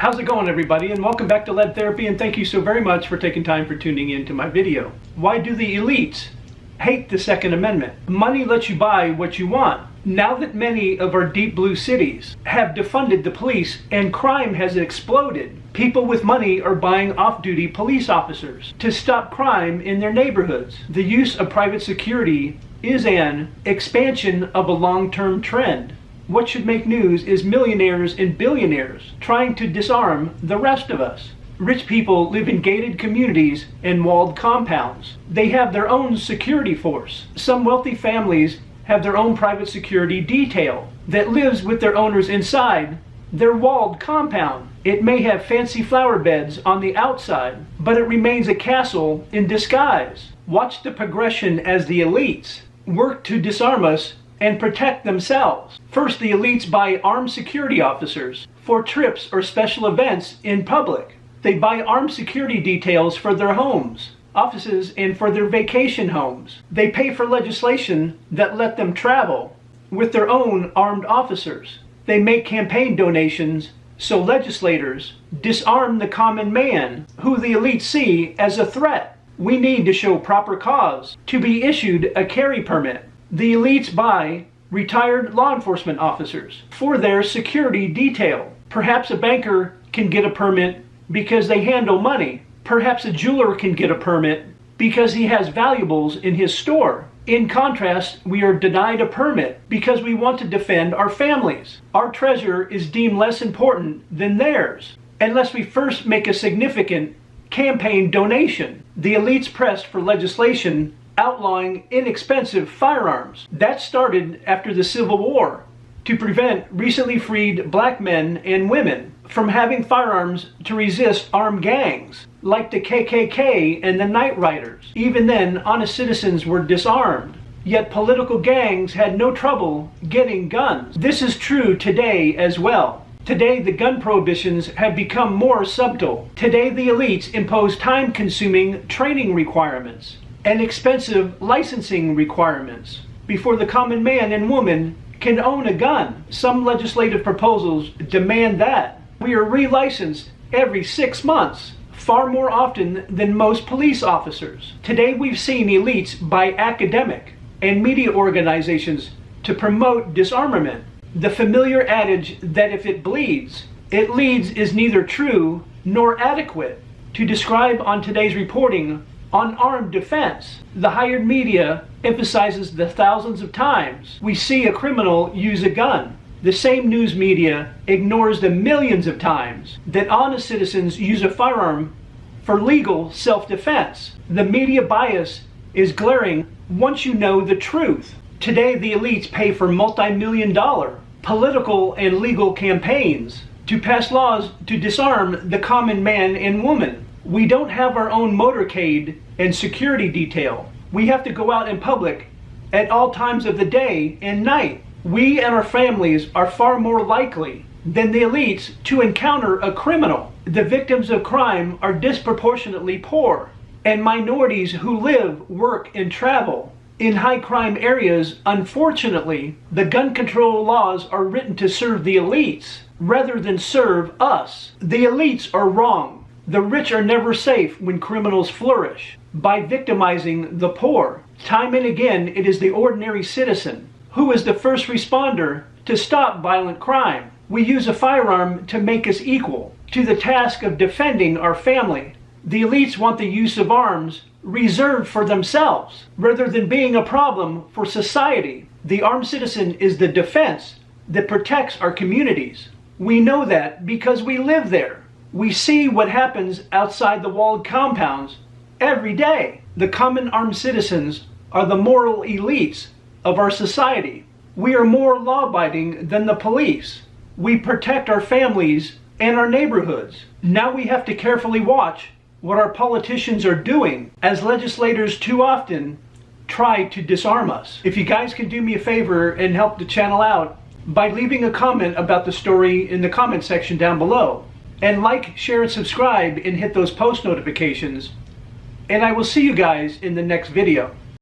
How's it going, everybody, and welcome back to Lead Therapy, and thank you so very much for taking time for tuning in to my video. Why do the elites hate the Second Amendment? Money lets you buy what you want. Now that many of our deep blue cities have defunded the police and crime has exploded, people with money are buying off-duty police officers to stop crime in their neighborhoods. The use of private security is an expansion of a long-term trend. What should make news is millionaires and billionaires trying to disarm the rest of us. Rich people live in gated communities and walled compounds. They have their own security force. Some wealthy families have their own private security detail that lives with their owners inside their walled compound. It may have fancy flower beds on the outside, but it remains a castle in disguise. Watch the progression as the elites work to disarm us and protect themselves. First, the elites buy armed security officers for trips or special events in public. They buy armed security details for their homes, offices, and for their vacation homes. They pay for legislation that let them travel with their own armed officers. They make campaign donations so legislators disarm the common man, who the elites see as a threat. We need to show proper cause to be issued a carry permit. The elites buy retired law enforcement officers for their security detail. Perhaps a banker can get a permit because they handle money. Perhaps a jeweler can get a permit because he has valuables in his store. In contrast, we are denied a permit because we want to defend our families. Our treasure is deemed less important than theirs unless we first make a significant campaign donation. The elites pressed for legislation outlawing inexpensive firearms. That started after the Civil War to prevent recently freed black men and women from having firearms to resist armed gangs like the KKK and the Night Riders. Even then, honest citizens were disarmed, yet political gangs had no trouble getting guns. This is true today as well. Today, the gun prohibitions have become more subtle. Today, the elites impose time-consuming training requirements and expensive licensing requirements before the common man and woman can own a gun. Some legislative proposals demand that. We are relicensed every 6 months, far more often than most police officers. Today we've seen elites buy academic and media organizations to promote disarmament. The familiar adage that if it bleeds, it leads is neither true nor adequate to describe on today's reporting on armed defense. The hired media emphasizes the thousands of times we see a criminal use a gun. The same news media ignores the millions of times that honest citizens use a firearm for legal self-defense. The media bias is glaring once you know the truth. Today, the elites pay for multi-million-dollar political and legal campaigns to pass laws to disarm the common man and woman. We don't have our own motorcade and security detail. We have to go out in public at all times of the day and night. We and our families are far more likely than the elites to encounter a criminal. The victims of crime are disproportionately poor, and minorities who live, work, and travel in high crime areas. Unfortunately, the gun control laws are written to serve the elites rather than serve us. The elites are wrong. The rich are never safe when criminals flourish by victimizing the poor. Time and again, it is the ordinary citizen who is the first responder to stop violent crime. We use a firearm to make us equal to the task of defending our family. The elites want the use of arms reserved for themselves rather than being a problem for society. The armed citizen is the defense that protects our communities. We know that because we live there. We see what happens outside the walled compounds every day. The common armed citizens are the moral elites of our society. We are more law-abiding than the police. We protect our families and our neighborhoods. Now we have to carefully watch what our politicians are doing, as legislators too often try to disarm us. If you guys can do me a favor and help the channel out by leaving a comment about the story in the comment section down below. And like, share, and subscribe, and hit those post notifications. And I will see you guys in the next video.